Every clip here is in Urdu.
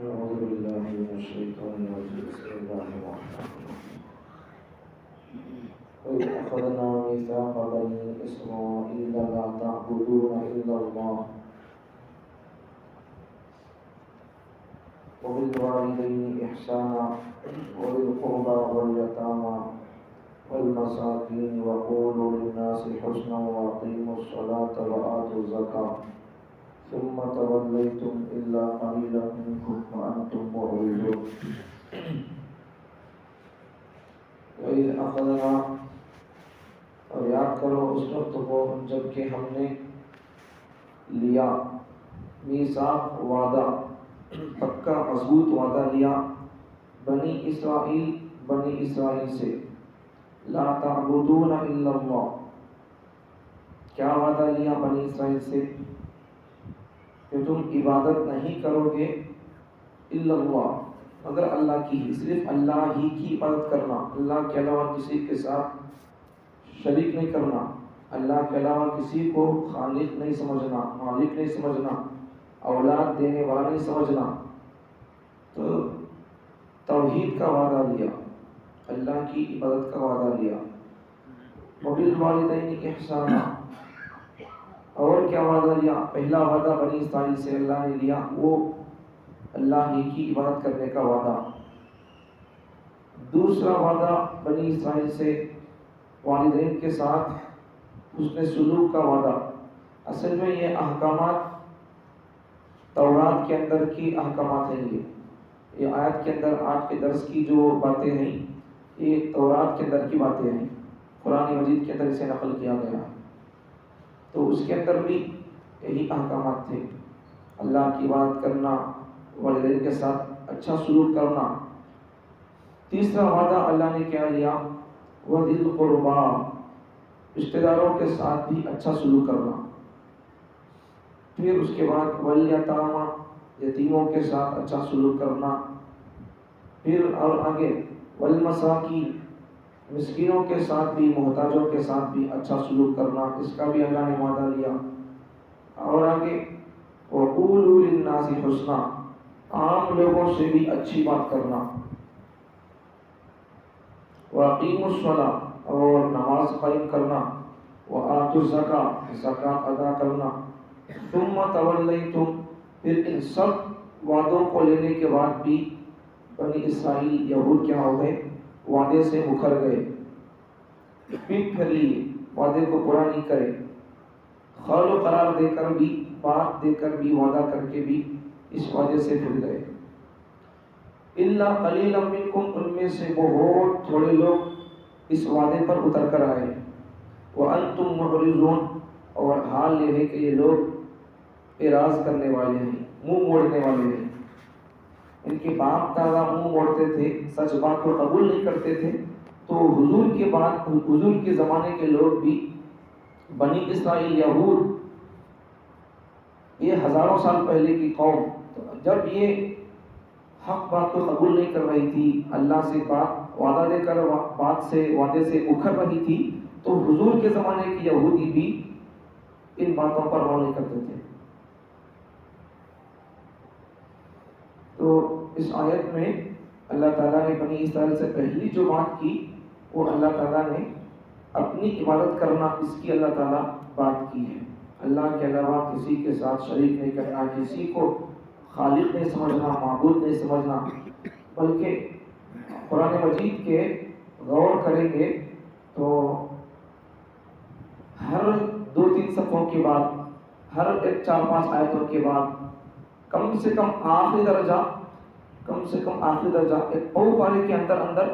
أعوذ بالله من الشيطان الرجيم بسم الله الرحمن الرحيم وإذ أخذنا ميثاق بني إسرائيل لا تعبدون إلا الله وبالوالدين إحسانا وذي القربى واليتامى والمساكين وقولوا للناس حسنا وأقيموا الصلاة وآتوا الزكاة ثم توليتم إلا قليلا منكم وأنتم معرضون وإذ أخذنا اور یاد کرو اس وقت کو جب کہ ہم نے لیا میثاق وعدہ پکا مضبوط وعدہ لیا بنی اسرائیل سے لا تعبدون الا اللہ. کیا وعدہ لیا بنی اسرائیل سے؟ کہ تم عبادت نہیں کرو گے الا اللہ مگر اللہ کی ہی، صرف اللہ ہی کی عبادت کرنا، اللہ کے علاوہ کسی کے ساتھ شریک نہیں کرنا، اللہ کے علاوہ کسی کو خالق نہیں سمجھنا، مالک نہیں سمجھنا، اولاد دینے والا نہیں سمجھنا. تو توحید کا وعدہ لیا، اللہ کی عبادت کا وعدہ لیا. وبالوالدین احسانا، اور کیا وعدہ لیا؟ پہلا وعدہ بنی اسرائیل سے اللہ نے لیا وہ اللہ ہی کی عبادت کرنے کا وعدہ. دوسرا وعدہ بنی اسرائیل سے والدین کے ساتھ حسن سلوک کا وعدہ. اصل میں یہ احکامات تورات کے اندر کی احکامات ہیں. یہ آیت کے اندر آج کے درس کی جو باتیں ہیں یہ تورات کے اندر کی باتیں ہیں، قرآن مجید کے اندر اسے نقل کیا گیا ہے. تو اس کے اندر بھی یہی احکامات تھے، اللہ کی عبادت کرنا، والدین کے ساتھ اچھا سلوک کرنا. تیسرا وعدہ اللہ نے کیا لیا؟ وذی القربیٰ، رشتہ داروں کے ساتھ بھی اچھا سلوک کرنا. پھر اس کے بعد والیتامى، یتیموں کے ساتھ اچھا سلوک کرنا. پھر اور آگے والمساکین، مسکینوں کے ساتھ بھی، محتاجوں کے ساتھ بھی اچھا سلوک کرنا، اس کا بھی اللہ نے وعدہ لیا. اور آگے وقولوا للناس حسنا، عام لوگوں سے بھی اچھی بات کرنا. واقیموا الصلاۃ، اور نماز قائم کرنا. وآتوا الزکاۃ، زکوٰۃ ادا کرنا. ثم تولیتم، پھر ان سب وعدوں کو لینے کے بعد بھی بنی اسرائیل یہود کیا ہو گئے؟ وعدے سے مکر گئے، پیٹ پھیر لیے، وعدے کو پورا نہیں کرے. خول و قرار دے کر بھی، بات دے کر بھی، وعدہ کر کے بھی اس وعدے سے پھر گئے. الا قلیلا منکم، ان میں سے بہت تھوڑے لوگ اس وعدے پر اتر کر آئے. وانتم معرضون، اور حال یہ ہے کہ یہ لوگ اعراض کرنے والے ہیں، منہ موڑنے والے ہیں. ان کے باپ دادا منہ موڑتے تھے، سچ بات کو قبول نہیں کرتے تھے. تو حضور کے بعد، حضور کے زمانے کے لوگ بھی، بنی اسرائیل یہود، یہ ہزاروں سال پہلے کی قوم، جب یہ حق بات کو قبول نہیں کر رہی تھی، اللہ سے بات وعدہ دے کر وعدے سے اکھڑ رہی تھی، تو حضور کے زمانے کے یہودی بھی ان باتوں پر غور نہیں کرتے تھے. تو اس آیت میں اللہ تعالیٰ نے بنی اسرائیل سے پہلی جو بات کی وہ اللہ تعالیٰ نے اپنی عبادت کرنا، اس کی اللہ تعالیٰ بات کی ہے. اللہ کے علاوہ کسی کے ساتھ شریک نہیں کرنا، کسی کو خالق نہیں سمجھنا، معبود نہیں سمجھنا. بلکہ قرآن مجید کے غور کریں گے تو ہر 2-3 صفحوں کے بعد، ہر 4-5 آیتوں کے بعد کم سے کم آخری درجہ ایک پو پارے کے اندر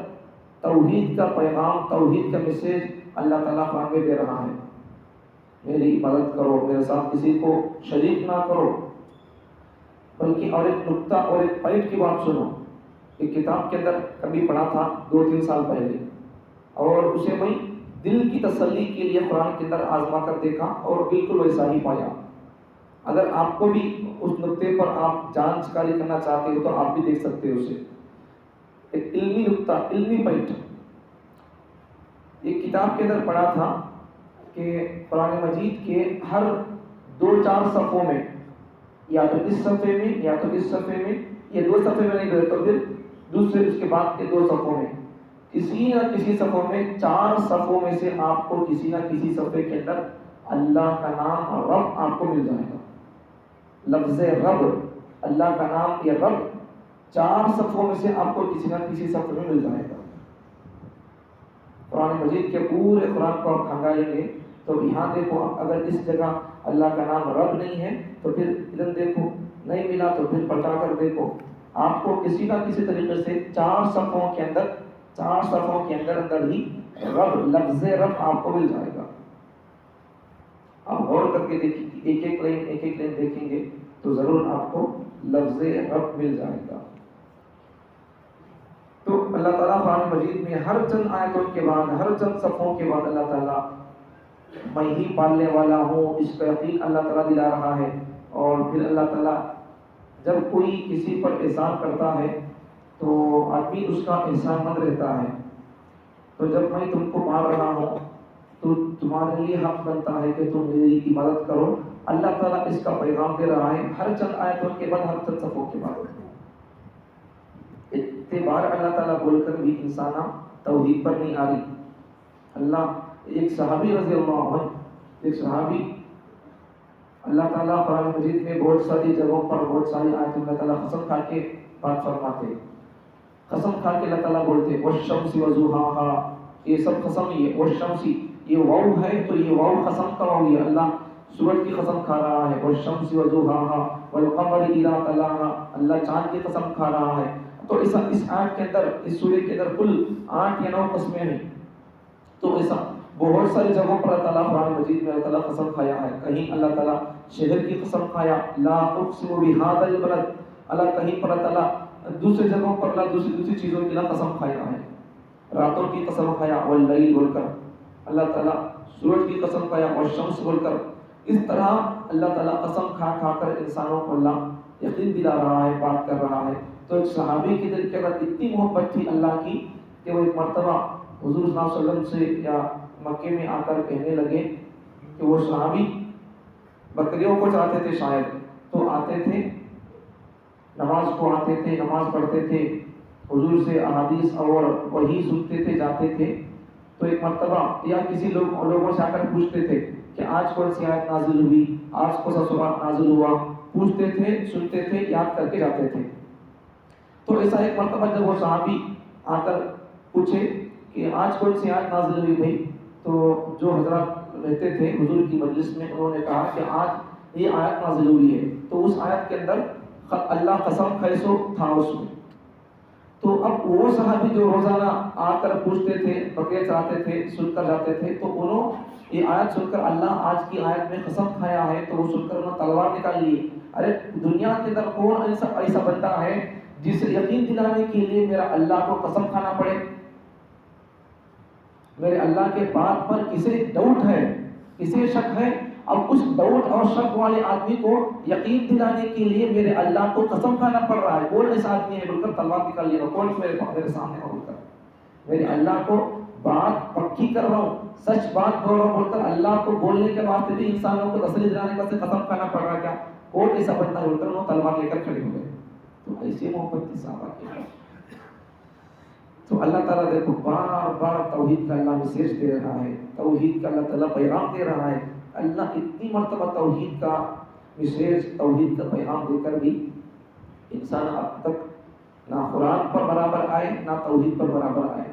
توحید کا پیغام، توحید کا میسیج اللہ تعالیٰ قرآن میں دے رہا ہے. میری عبادت کرو، میرے ساتھ کسی کو شریک نہ کرو. بلکہ اور ایک نقطہ اور ایک پوائنٹ کی بات سنو. ایک کتاب کے اندر کبھی پڑھا تھا 2-3 سال پہلے، اور اسے میں دل کی تسلی کے لیے قرآن کے اندر آزما کر دیکھا اور بالکل ویسا ہی پایا. اگر آپ کو بھی اس نقطے پر آپ جانچ کاری کرنا چاہتے ہو تو آپ بھی دیکھ سکتے ہو اسے. ایک علمی نقطہ، علمی پوائنٹ. ایک کتاب کے اندر پڑھا تھا کہ قرآن مجید کے ہر 2-4 صفحوں میں یا تو اس صفحے میں یا تو اس صفحے میں یہ 2 صفحے میں نہیں گئے تو پھر دوسرے اس کے بعد کے 2 صفوں میں کسی نہ کسی صفوں میں 4 صفوں میں سے آپ کو کسی نہ کسی صفحے کے اندر اللہ کا نام اور رب آپ کو مل جائے گا. لفظ رب، اللہ کا نام یا رب 4 صفوں میں سے آپ کو کسی نہ کسی صفحے میں مل جائے گا. قرآن مجید کے پورے قرآن کو آپ کھنگالیں گے تو یہاں دیکھو، اگر اس جگہ اللہ کا نام رب نہیں ہے تو پھر ادھر دیکھو نہیں ملا تو پھر پلٹا کر دیکھو، آپ کو کسی نہ کسی طریقے سے 4 صفوں کے اندر ہی رب، لفظ رب آپ کو مل جائے گا. آپ غور کر کے دیکھیں، ایک ایک لائن دیکھیں گے تو ضرور آپ کو لفظ رب مل جائے گا. تو اللہ تعالیٰ قرآن مجید میں ہر چند آیتوں کے بعد، ہر چند صفوں کے بعد اللہ تعالیٰ میں ہی پالنے والا ہوں اس کا یقین اللہ تعالیٰ دلا رہا ہے. اور پھر اللہ تعالیٰ جب کوئی کسی پر احسان کرتا ہے تو آدمی اس کا احسان مند رہتا ہے. تو جب میں تم کو مار رہا ہوں تو تمہارے لیے حق بنتا ہے کہ تم میری عبادت کرو. اللہ تعالیٰ اس کا پیغام دے رہا ہے ہر چند آیتوں کے بعد، ہر چند صفوں کے بعد. اتنے بار اللہ تعالیٰ بول کر بھی انسان توحید پر نہیں آ رہی. ایک صحابی رضی اللہ عنہ، ایک صحابی اللہ تعالیٰ قرآن مجید میں بہت ساری جگہوں پر، بہت ساری آیتوں میں اللہ تعالیٰ قسم کھا کے بات فرماتے، قسم کھا کے اللہ تعالیٰ بولتے والشمس وضحاها، یہ سب قسم ہی ہے. والشمس یہ واو ہے تو یہ واو قسم کا واو ہے. اللہ سورج کی قسم کھا رہا ہے والشمس وضحاها والقمر اذا تلاها، اللہ چاند کی قسم کھا رہا ہے. تو اس آیت کے اندر، اس سورہ کے اندر کل 8 یا 9 قسمیں ہیں. تو ایسا بہت ساری جگہوں پر اللہ تعالیٰ قرآن مجید میں اللہ تعالیٰ قسم کھایا ہے. کہیں اللہ تعالیٰ شہر کی قسم کھایا لا اقسم بهذا البلد، اللہ کہیں پر اللہ تعالیٰ دوسری جگہوں پر اللہ دوسری چیزوں کی اللہ قسم کھایا ہے. راتوں کی قسم کھایا واللیل بول کر، اللہ تعالیٰ سورج کی قسم کھایا والشمس بول کر. اس طرح اللہ تعالیٰ قسم کھا کر انسانوں کو اللہ یقین دلا رہا ہے، بات کر رہا ہے. تو ایک صحابی کے دل کے اندر اتنی محبت تھی اللہ کی کہ وہ ایک مرتبہ حضور صلی اللہ علیہ وسلم سے یا مکے میں آ کر کہنے لگے کہ وہ صحابی بکریوں کو چاہتے تھے، شاید تو آتے تھے نماز کو، آتے تھے نماز پڑھتے تھے، حضور سے احادیث اور وحی سنتے تھے، جاتے تھے. تو ایک مرتبہ یا کسی لوگوں سے آ کر پوچھتے تھے کہ آج کون سی آیت نازل ہوئی، آج کون سا سورہ نازل ہوا، پوچھتے تھے، سنتے تھے، یاد کر کے جاتے تھے. تو ایسا ایک مرتبہ جب وہ صحابی آ کر پوچھے کہ آج کون سی آیت نازل ہوئی بھائی، تو جو حضرات رہتے تھے حضور کی مجلس میں انہوں نے کہا کہ آج یہ آیت نازل ہوئی ہے. تو اس آیت کے اندر اللہ قسم خیسو تھا اس میں. تو اب وہ صحابی جو روزانہ آ کر پوچھتے تھے، بکرے چاہتے تھے، سن کر جاتے تھے، تو انہوں یہ آیت سن کر اللہ آج کی آیت میں قسم کھایا ہے تو وہ سن کر انہوں تلوار نکال لی. ارے دنیا کے اندر کون ایسا بندہ ہے جسے یقین دلانے کے لیے میرا اللہ کو قسم کھانا پڑے؟ میرے اللہ کے بات پر کسے ڈاؤٹ ہے، کسے شک ہے؟ اب اس ڈاؤٹ اور شک والے آدمی کو یقین دلانے کے لیے میرے اللہ کو قسم کھانا پڑ رہا ہے. کون ایسا آدمی ہے بول کر تلوار نکال لیا، کون میرے سامنے بول کر میرے اللہ کو بات پکی کر رہا ہوں، سچ بات بول رہا ہوں بول کر اللہ کو بولنے کے واسطے بھی انسانوں کو تسلی دلانے کا قسم کھانا پڑ رہا ہے. کیا کون ایسا بندہ بول کر وہ تلوار لے کر کھڑے ہو گئے. تو ایسی محبت کی صحابہ کی. تو اللہ تعالیٰ دیکھو بار بار توحید کا اللہ میسیج دے رہا ہے، توحید کا اللہ تعالیٰ پیغام دے رہا ہے. اللہ اتنی مرتبہ توحید کا میسیج، توحید کا پیغام دے کر بھی انسان اب تک نہ قرآن پر برابر آئے نہ توحید پر برابر آئے.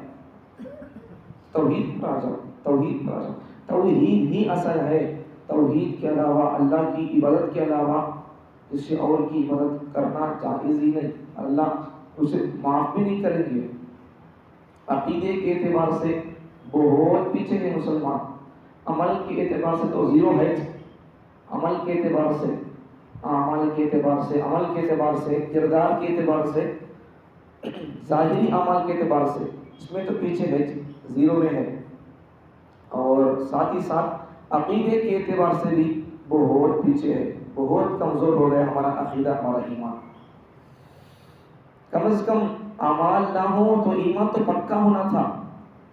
توحید پر آ جاؤ، توحید پر آ جاؤ. توحید ہی اصل ہے. توحید کے علاوہ، اللہ کی عبادت کے علاوہ کسی اور کی عبادت کرنا جائز ہی نہیں. اللہ اسے معاف بھی نہیں کریں گے. عقیدے کے اعتبار سے بہت پیچھے ہیں مسلمان. عمل کے اعتبار سے تو زیرو ہے. عمل کے اعتبار سے، اعمال کے اعتبار سے، عمل کے اعتبار سے، کردار کے اعتبار سے، ظاہری اعمال کے اعتبار سے اس میں تو پیچھے ہے، زیرو میں ہے. اور ساتھ ہی ساتھ عقیدے کے اعتبار سے بھی بہت پیچھے ہے. بہت کمزور ہو گیا ہمارا عقیدہ، ہمارا ایمان. کم از کم اعمال نہ ہو تو ایمان تو پکا ہونا تھا.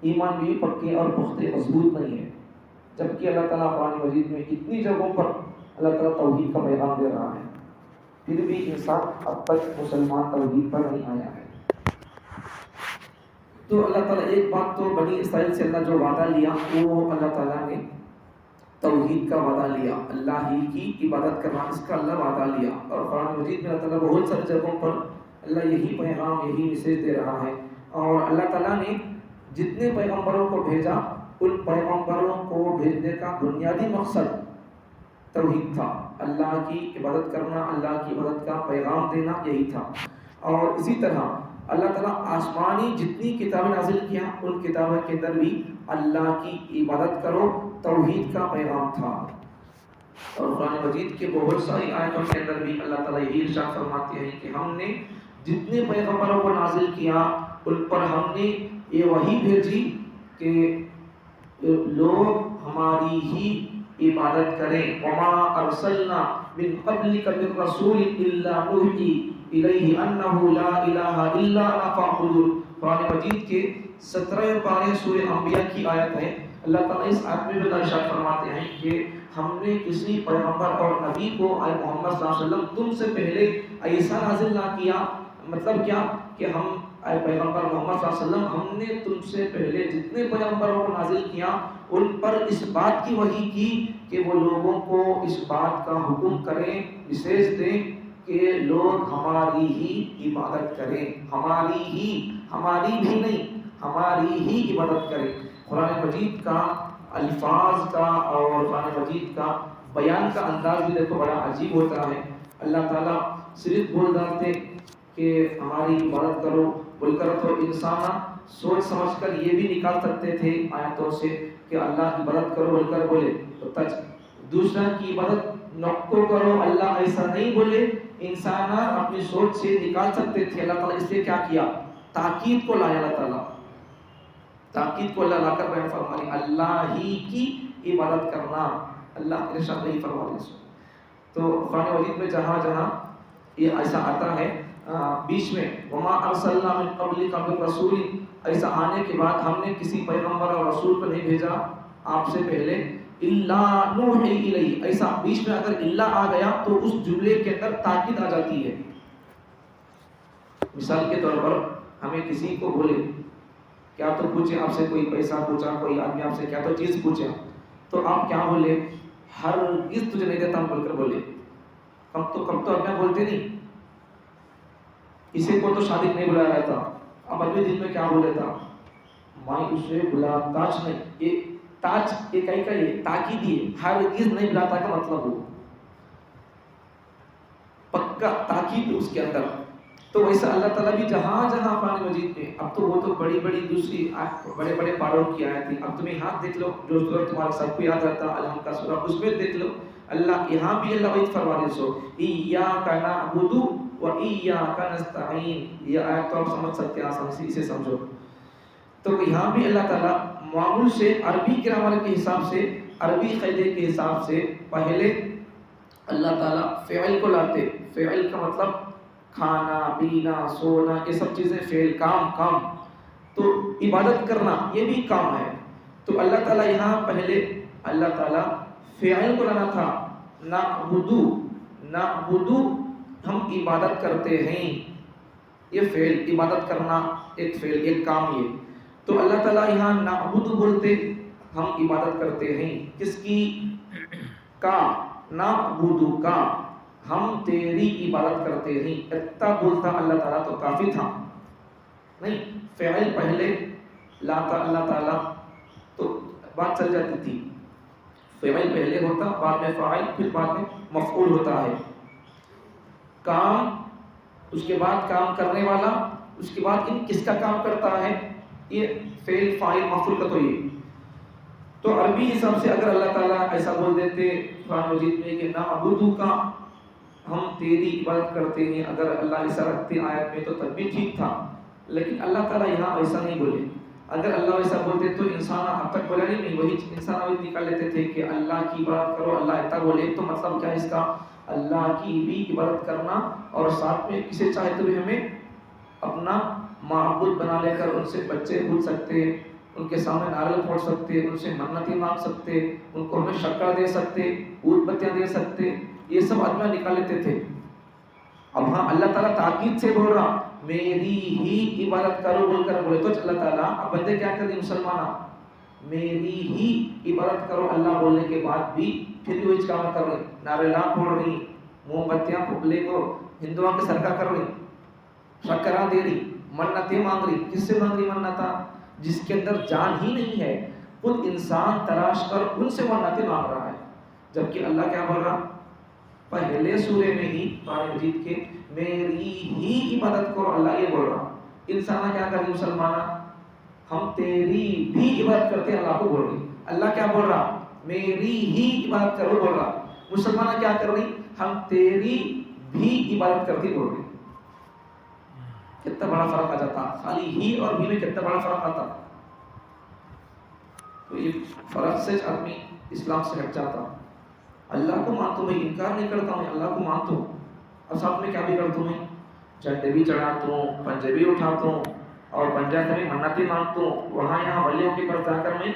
ایمان بھی پکے اور پختے مضبوط نہیں ہے. جبکہ اللہ تعالیٰ قرآن مجید میں اتنی جگہوں پر اللہ تعالیٰ توحید کا پیغام دے رہا ہے. پھر بھی انسان اب تک مسلمان توحید پر نہیں آیا ہے۔ تو اللہ تعالیٰ ایک بات تو بنی اسرائیل سے اللہ جو وعدہ لیا وہ اللہ تعالیٰ نے توحید کا وعدہ لیا، اللہ ہی کی عبادت کرنا، اس کا اللہ وعدہ لیا۔ اور قرآن مجید میں اللہ تعالیٰ بہت ساری جگہوں پر اللہ یہی پیغام یہی میسیج دے رہا ہے۔ اور اللہ تعالیٰ نے جتنے پیغمبروں کو بھیجا ان پیغمبروں کو بھیجنے کا بنیادی مقصد توحید تھا، اللہ کی عبادت کرنا، اللہ کی عبادت کا پیغام دینا، یہی تھا۔ اور اسی طرح اللہ تعالیٰ آسمانی جتنی کتابیں نازل کیا ان کتابوں کے اندر بھی اللہ کی عبادت کرو توحید کا پیغام تھا۔ اور قرآن مجید کے بہت ساری آیتوں کے اندر بھی اللہ تعالیٰ یہی ارشاد فرماتے ہیں کہ ہم نے جتنے پیغمبروں کو نازل کیا ان پر ہم نے یہ وحی بھیجی کہ لوگ ہماری ہی عبادت کریں۔ وما ارسلنا من قبلک من رسول الا نوحی الیہ انہ لا الہ الا انا فاعبدون۔ قرآن مجید کے 17 پارے سورہ انبیاء کی آیت ہے۔ اللہ تعالیٰ اس آیت میں ارشاد فرماتے ہیں کہ ہم نے کسی پیغمبر اور نبی کو اے محمد صلی اللہ علیہ وسلم تم سے پہلے ایسا نازل نہ کیا، مطلب کیا کہ ہم اے پیغمبر محمد صلی اللہ علیہ وسلم ہم نے تم سے پہلے جتنے پیغمبروں کو نازل کیا ان پر اس بات کی وحی کی کہ وہ لوگوں کو اس بات کا حکم کریں، میسیج دیں کہ لوگ ہماری ہی عبادت کریں، ہماری بھی نہیں ہماری ہی عبادت کریں۔ قرآن مجید کا الفاظ کا اور قرآن مجید کا بیان کا انداز بھی دیکھو بڑا عجیب ہوتا ہے۔ اللہ تعالیٰ صرف بول ڈالتے کہ ہماری عبادت کرو بول کر، تو انسان سوچ سمجھ کر یہ بھی نکال سکتے تھے آیتوں سے کہ اللہ کی عبادت کرو بول کر بولے تو دوسرا کی عبادت نکو کرو اللہ ایسا نہیں بولے، انسان اپنی سوچ سے نکال سکتے تھے۔ اللہ تعالیٰ اس لیے کیا کیا؟ تاکید کو لایا، اللہ تعالیٰ تاکید کو اللہ لا کر بیان فرمائی اللہ ہی کی عبادت کرنا، اللہ کے ارشاد نہیں فرماتے۔ تو قرآن مجید میں جہاں جہاں یہ ایسا آتا ہے بیچ میں وما ارسلنا من قبلک من رسول، ایسا آنے کے بعد ہم نے کسی پیغمبر اور رسول کو نہیں بھیجا آپ سے پہلے الا نوحی الیہ، ایسا بیچ میں اگر الا آ گیا تو اس جملے کے اندر تاکید آ جاتی ہے۔ مثال کے طور پر ہمیں کسی کو بولے کیا تو پوچھے آپ سے، کوئی پیسہ پوچھا، کوئی آدمی آپ سے کیا تو چیز پوچھا تو آپ کیا بولے؟ ہرگز تجھے نہیں دیتا ہم بول کر بولے۔ کب تو اپنا بولتے نہیں، اسے کو تو شادی نہیں بلایا رہتا، اب اپنے دل میں کیا بولے تھا؟ میں اسے بلا تاج نہیں، یہ تاج ایک کا یہ تاکید ہے، ہرگز نہیں بلاتا کا مطلب ہو پکا تاکید اس کے اندر۔ تو ویسا اللہ تعالیٰ بھی جہاں جہاں قرآن مجید میں، اب تو وہ تو بڑی بڑی دوسری بڑے بڑے پاروں کی آیت تھی، اب تمہیں ہاتھ دیکھ لو جو سورہ تمہارے سب کو یاد رہتا الحمد کا سورہ، اس میں دیکھ لو اللہ یہاں بھی اللہ وحید فرما دے سو ایاک نعبد و ایاک نستعین، یہ آیت تو آپ سمجھ سکتے ہیں آسان سے، اسے سمجھو۔ تو یہاں بھی اللہ تعالیٰ معمول سے عربی گرامر کے حساب سے، عربی قاعدے کے حساب سے پہلے اللہ تعالیٰ فعل کو لاتے، فعل کا مطلب کھانا پینا سونا یہ سب چیزیں فعل کام، تو عبادت کرنا یہ بھی کام ہے۔ تو اللہ تعالیٰ یہاں پہلے اللہ تعالیٰ فعل کو لانا تھا، نعبدو ہم عبادت کرتے ہیں، یہ فعل عبادت کرنا ایک فعل ایک کام یہ، تو اللہ تعالیٰ یہاں نعبدو بولتے ہم عبادت کرتے ہیں، کس کی؟ کا، نعبدو کا، ہم تیری عبادت کرتے ہیں۔ اتنا بولتا اللہ تعالیٰ تو کافی تھا، نہیں فعل پہلے لاتا اللہ تعالیٰ تو بات چل جاتی تھی، فعل پہلے ہوتا بعد میں فاعل پھر بعد میں مفعول ہوتا ہے، کام اس کے بعد کام کرنے والا، اس کے بعد ان کس کا کام کرتا ہے، یہ فعل فاعل مفعول کا تو یہ۔ تو عربی حساب سے اگر اللہ تعالیٰ ایسا بول دیتے قرآن مجید میں کہ نعبدو کا ہم تیری عبادت کرتے ہیں، اگر اللہ ایسا رکھتے آیت میں تو تب بھی ٹھیک تھا، لیکن اللہ تعالیٰ یہاں ایسا نہیں بولے۔ اگر اللہ ایسا بولتے تو انسان اب تک بولا نہیں، وہی انسان ابھی نکال لیتے تھے کہ اللہ کی عبادت کرو، اللہ ایسا بولے تو مطلب کیا اس کا؟ اللہ کی بھی عبادت کرنا اور ساتھ میں کسے چاہے تو بھی ہمیں اپنا معبود بنا لے کر ان سے بچے پوچھ سکتے، ان کے سامنے ناریل پھوڑ سکتے، ان سے منتیں مانگ سکتے، ان کو ہمیں شکر دے سکتے، اونٹ بتیاں دے سکتے، یہ سب آدمی نکال لیتے تھے۔ اب ہاں اللہ تعالیٰ تاکید سے بول رہا میری ہی عبادت کرو بول کر بولے تو اللہ تعالیٰ اب بندے کیا کر دی مسلمان میری ہی عبادت کرو اللہ بولنے کے بعد بھی پھر بھی وہی کام کر رہی نعرے لا پھوڑ رہی موم بتیاں پھولے کو ہندوؤں کے سرکا کر رہی شکرا دے رہی منتیں مانگ رہی. کس سے مانگ رہی منتا؟ جس کے اندر جان ہی نہیں ہے خود انسان تلاش کر ان سے منتیں مانگ رہا ہے. جبکہ اللہ کیا بول رہا پہلے سورے میں ہی قرآن مجید کے میری ہی عبادت کرو اللہ یہ بول رہا. انسان کیا کر رہی مسلمان ہم تیری بھی عبادت کرتے ہیں اللہ کو بول رہی. اللہ کیا بول رہا میری ہی عبادت کرو بول رہا. مسلمان کیا کر رہی ہم تیری بھی عبادت کرتی بول رہی. کتنا بڑا فرق آ جاتا خالی ہی اور بھی میں کتنا بڑا فرق آتا. تو یہ فرق سے آدمی اسلام سے ہٹ جاتا. اللہ کو مانتا ہوں میں انکار نہیں کرتا ہوں اللہ کو مانتا ہوں اور ساتھ میں کیا بھی کرتا ہوں میں جھنڈے بھی چڑھاتا ہوں پنجے بھی اٹھاتا ہوں اور پنجاب میں منتیں مانگتا ہوں وہاں یہاں ولیوں کے پاس جا کر میں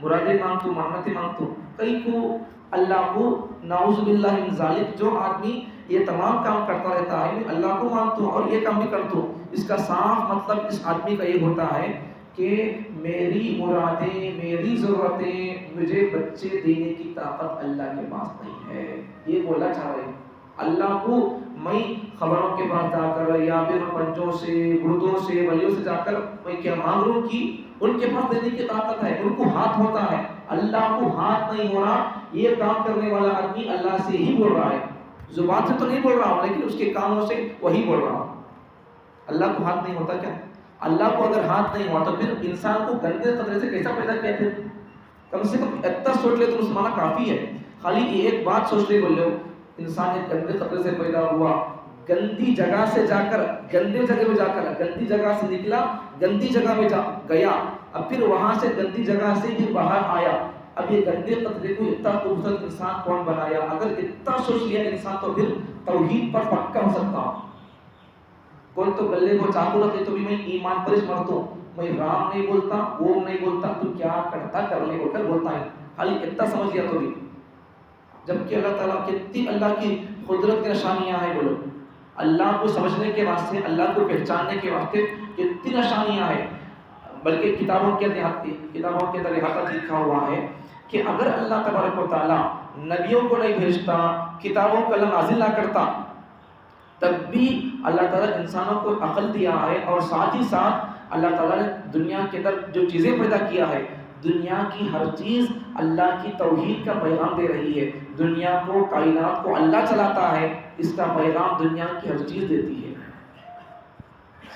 مرادیں مانگتا ہوں منتیں مانگتا ہوں. کئی کو اللہ کو نعوذ باللہ من ذالک جو آدمی یہ تمام کام کرتا رہتا ہے میں اللہ کو مانتا ہوں اور یہ کام بھی کرتا ہوں اس کا صاف مطلب اس آدمی کا یہ ہوتا ہے کہ میری مرادیں میری ضرورتیں مجھے بچے دینے کی طاقت اللہ کے پاس نہیں ہے. یہ بولا چاہ رہے اللہ کو میں خبروں کے پاس جا کر یا پھر پنجوں سے گردوں سے ولیوں سے جا کر میں کیا مانگ رہا ہوں کہ ان کے پاس دینے کی طاقت ہے ان کو ہاتھ ہوتا ہے اللہ کو ہاتھ نہیں ہو رہا. یہ کام کرنے والا آدمی اللہ سے ہی بول رہا ہے زبان سے تو نہیں بول رہا ہوں لیکن اس کے کاموں سے وہی بول رہا ہوں. اللہ کو ہاتھ نہیں ہوتا کیا؟ اللہ کو اگر ہاتھ نہیں ہوا تو پھر انسان کو گندے قطرے سے کیسا پیدا کیا؟ پھر کم سے کم اتنا سوچ لے تو مسلمانہ کافی ہے. خالی یہ ایک بات سوچ لے بول لو انسان ایک گندے قطرے سے پیدا ہوا گندی جگہ سے جا کر گندے جگہ میں جا کر گندی جگہ سے نکلا گندی جگہ میں جا گیا اب پھر وہاں سے گندی جگہ سے ہی باہر آیا. اب یہ گندے قطرے کو اتنا خوبصورت انسان کون بنایا؟ اگر اتنا سوچ لیا انسان تو پھر توحید پر پکا ہو سکتا. کوئی تو گلے کو چاقو رکھے تو بھی میں ایمان پر مرتا ہوں میں رام نہیں بولتا اوم نہیں بولتا تو کیا کرتا کر لے بول کر بولتا ہے خالی اتنا سمجھ لیا تو بھی. جبکہ اللہ تعالیٰ کتنی اللہ کی قدرت کی نشانیاں ہیں بولو اللہ کو سمجھنے کے واسطے اللہ کو پہچاننے کے واسطے کتنی نشانیاں ہیں. بلکہ کتابوں کے اندر یہاں لکھا ہوا ہے کہ اگر اللہ تبارک و تعالیٰ نبیوں کو نہیں بھیجتا کتابوں کا نازل نہ کرتا تب بھی اللہ تعالیٰ انسانوں کو عقل دیا ہے اور ساتھ ہی ساتھ اللہ تعالیٰ نے دنیا کے اندر جو چیزیں پیدا کیا ہے دنیا کی ہر چیز اللہ کی توحید کا پیغام دے رہی ہے. دنیا کو کائنات کو اللہ چلاتا ہے اس کا پیغام دنیا کی ہر چیز دیتی ہے.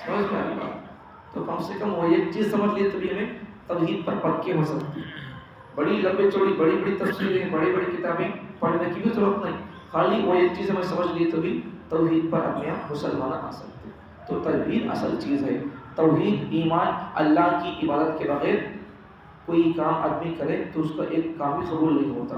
سمجھ میں آئی بات؟ تو کم سے کم وہ ایک چیز سمجھ لیے تبھی ہمیں توحید پر پکے ہو سکتے ہیں. بڑی لمبی چوڑی بڑی بڑی تفسیریں بڑی بڑی کتابیں پڑھنے کی بھی ضرورت نہیں خالی وہ ایک چیز ہمیں سمجھ لی تو بھی توحید پر اپنے مسلمان آ سکتے. تو توحید اصل چیز ہے. توحید ایمان اللہ کی عبادت کے بغیر کوئی کام آدمی کرے تو اس کا ایک کام بھی قبول نہیں ہوتا.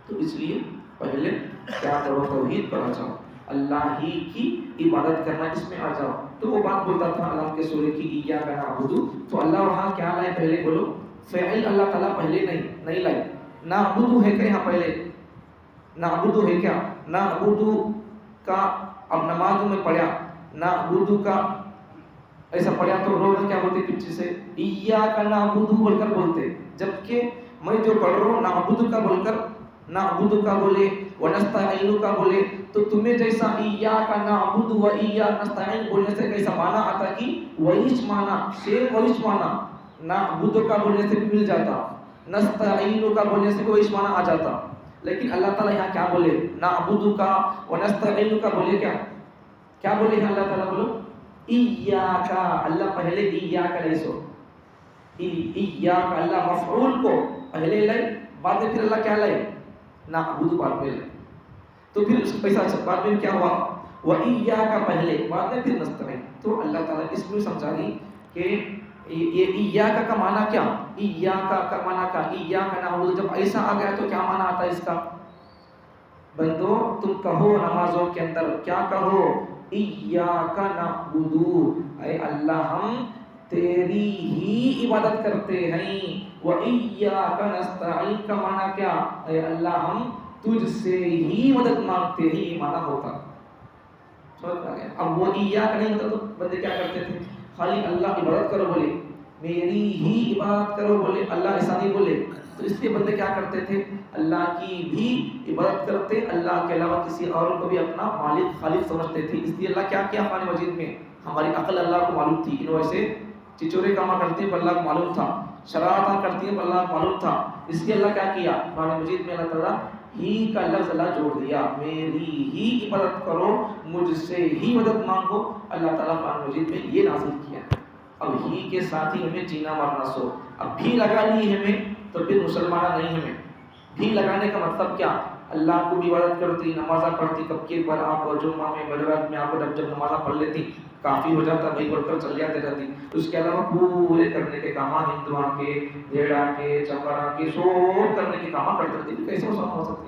تو اس لیے پہلے کیا کرو توحید پر آ جاؤ اللہ ہی کی عبادت کرنا اس میں آ جاؤ. تو وہ بات بولتا تھا اللہ کے سورے کی ایاک نعبد تو اللہ وہاں کیا لائے پہلے بولو فعل اللہ تعالیٰ پہلے نہیں لائے. نعبد ہے کہ یہاں پہلے نعبد ہے کیا نعبد کا اب نماز میں پڑھا نعبد کا ایسا پڑھا تو لوگ کیا بولتے پیچھے سے ایاک نعبد بول کر بولتے جبکہ میں جو پڑھ رہا ہوں نعبد کا بول کر نعبد کا بولے ونستعین کا بولے تو تمہیں جیسا ایاک نعبد و ایاک نستعین بولنے سے کیسا معنی آتا کہ وہیچ معنی سیم وہیچ معنی نعبد کا بولنے سے بھی مل جاتا نستعین کا بولنے سے بھی وہیچ معنی آ جاتا. لیکن اللہ تعالیٰ یہاں کیا بولے نعبد کا ونستعین کا بولے کیا بولے اللہ تعالیٰ بولو ایاک اللہ پہلے ایاک نہیں سو ایاک اللہ مفعول کو پہلے لائے بعد میں پھر اللہ کیا لائے نعبد بعد میں لائے. تو پھر اس پیسہ بعد میں کیا ہوا وَإِيَّاكَ پہلے بعد میں پھر نستعین. تو اللہ تعالیٰ اس میں سمجھا دی کہ یہ ایاک کا معنی کیا ایاک کا معنی کیا ایاک نعبد جب ایسا آ گیا تو کیا معنی آتا ہے اس کا بندو تم کہو نمازوں کے اندر کیا کہو ایاک نعبد اے اللہ ہم تیری ہی عبادت کرتے ہیں وَإِيَّاكَ نَسْتَعِينُ کا معنی کیا اے اللہ ہم تجھ سے ہی مدد مانگتے ہیں. یہ معنی ہوتا سمجھ آ گیا؟ اب وہ ایاک نہیں ہوتا تو بندے کیا کرتے تھے؟ خالی اللہ عبادت کرو بولے، میری ہی عبادت کرو بولے، اللہ ایسا نہیں بولے، تو اس لیے بندے کیا کرتے تھے؟ اللہ کی بھی عبادت کرتے، اللہ کے علاوہ کسی اور کو بھی اپنا مالک خالق سمجھتے تھے۔ اس لیے اللہ کیا کیا قرآن مجید میں؟ ہماری عقل اللہ کو معلوم تھی، ان ویسے چچورے کاما کرتی ہیں پر اللہ کو معلوم تھا، شرارتاں کرتی ہیں پر اللہ کو معلوم تھا، اس لیے اللہ کیا کیا؟ قرآن مجید میں اللہ تعالیٰ ہی کا لفظ اللہ جوڑ دیا، میری ہی عبادت کرو، مجھ سے ہی مدد مانگو۔ اللہ تعالیٰ قرآن مجید میں یہ نازل کیا۔ اب ہی کے ساتھ ہی ہمیں جینا مرنا سو، اب بھی لگا لی ہمیں تو پھر مسلمانہ نہیں ہمیں۔ بھی لگانے کا مطلب کیا؟ اللہ کو بھی عبادت کرتی، نمازہ پڑھتی، کب کی بار آپ جمعہ میں بدرات میں آپ جب نمازہ پڑھ لیتی کافی ہو جاتا، بھائی پڑھ کر چل جاتے رہتی، اس کے علاوہ پورے کرنے کے کام ہندوان کے، بھیڑا کے، چمبرا کے، سب کرنے کے کام کرتے رہتی، کیسے مسلمان ہو سکتی؟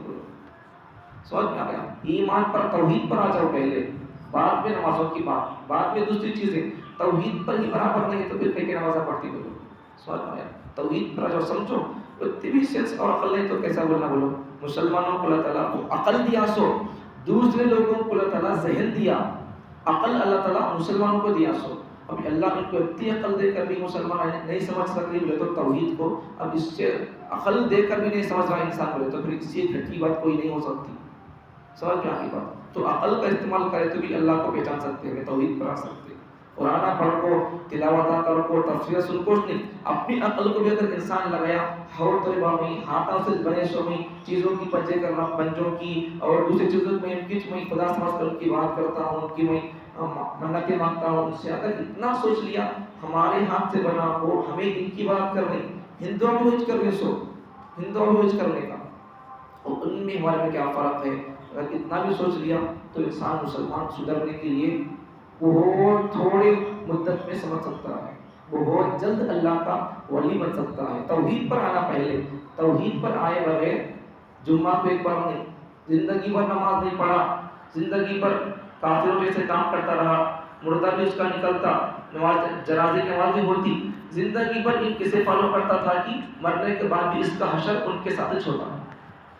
سوچ میں آ گیا؟ ایمان پر توحید پر آ جاؤ پہلے، بعد میں نمازوں کی بات، بعد میں دوسری چیزیں، توحید پر ہی برابر نہیں تو پھر کئی نمازیں پڑھتی بولو۔ سوچ میں آیا؟ توحید پر آ جاؤ، سمجھو اتنی سینس اور عقل نہیں تو کیسا بولنا بولو۔ مسلمانوں کو اللہ تعالیٰ کو عقل دیا سو، دوسرے لوگوں کو اللہ تعالیٰ ذہن دیا، عقل اللہ تعالیٰ مسلمانوں کو دیا سو۔ اب اللہ ان کو اتنی عقل دے کر بھی مسلمان نہیں سمجھ سکتے بولے تو توحید کو، اب اس سے عقل دے کر بھی نہیں سمجھ رہا انسان بولے تو پھر اس سے گھٹی بات کوئی نہیں ہو سکتی۔ سمجھ کیا کی بات؟ تو عقل کا استعمال کرے تو بھی اللہ کو پہچان سکتے ہیں، توحید پر آ سکتے۔ قرآن پڑھ کو، تلاوت کر کو، تفسیر سن کو نہیں، اپنی عقل کو بھی اگر انسان لگایا، ہور طریبہ میں، ہاتھوں سے بنے سو میں، چیزوں کی پنجے کرنا، پنجوں کی اور دوسری چیزوں میں، ان کی میں خدا سمجھ کر ان کی بات کرتا ہوں، ان کی میں منتیں مانگتا ہوں، ان سے اگر اتنا سوچ لیا ہمارے ہاتھ سے بنا ہو، ہمیں ان کی بات کرنی، ہندوؤں میں ہوج کرنے سو، ہندوؤں میں ہوج کرنے کا، اور ان میں ہمارے میں کیا فرق ہے؟ اگر اتنا بھی سوچ لیا تو انسان مسلمان سدھرنے کے لیے بہت تھوڑے مدت میں سمجھ سکتا ہے، بہت جلد اللہ کا ولی بن سکتا ہے۔ توحید پر آنا پہلے، توحید پر آئے بغیر جمعہ کو ایک بار نہیں، زندگی بھر نماز نہیں پڑھا، زندگی بھر کافروں جیسے کام کرتا رہا، مردہ بھی اس کا نکلتا، نماز جنازے کی نماز بھی ہوتی، زندگی بھر ان کسے فالو کرتا تھا کہ مرنے کے بعد بھی اس کا حشر ان کے ساتھ چھوڑا،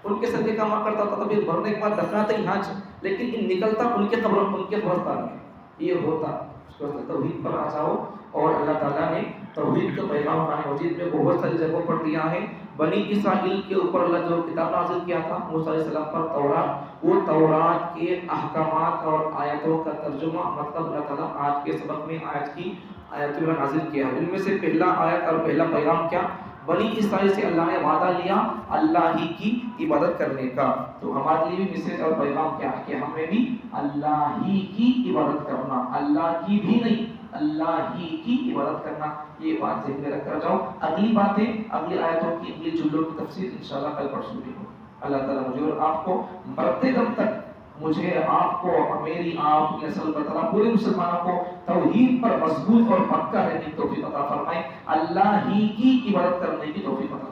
ان کے ساتھ یہ کام کرتا تھا، تبھی مرنے کے بعد دفناتا ہی ہاں، لیکن ان نکلتا ان کے قبرستان میں، یہ ہوتا۔ توحید پر آ جاؤ، اور اللہ تعالیٰ نے توحید کا پیغام قرآن مجید میں بہت ساری جگہوں پر دیا ہے۔ بنی اسرائیل کے اوپر اللہ جو کتاب نازل کیا تھا موسیٰ علیہ السلام پر، تورات، وہ تورات کے احکامات اور آیتوں کا ترجمہ مطلب اللہ تعالیٰ آج کے سبق میں آیت کی آیتوں میں نازل کیا ہے۔ ان میں سے پہلا آیت اور پہلا پیغام کیا؟ بنی اسرائیل سے اللہ نے وعدہ لیا اللہ ہی کی عبادت کرنے کا۔ تو ہمارے لیے بھی میسج اور پیغام کیا ہے کہ ہمیں بھی اللہ ہی کی عبادت کرنا، اللہ کی بھی نہیں، اللہ ہی کی عبادت کرنا، یہ بات ذہن میں رکھ کر جاؤ۔ اگلی باتیں، اگلی آیتوں کی، اگلی جملوں کی تفسیر انشاءاللہ کل پرسوں بھی ہو۔ اللہ تعالیٰ مجھے اور آپ کو مرتے دم تک، مجھے آپ کو، میری آپ کی نسل پر، تعالیٰ پورے مسلمانوں کو توحید پر مضبوط اور پکا رہنے کی توفیق عطا فرمائے، اللہ ہی کی عبادت کرنے کی توفیق عطا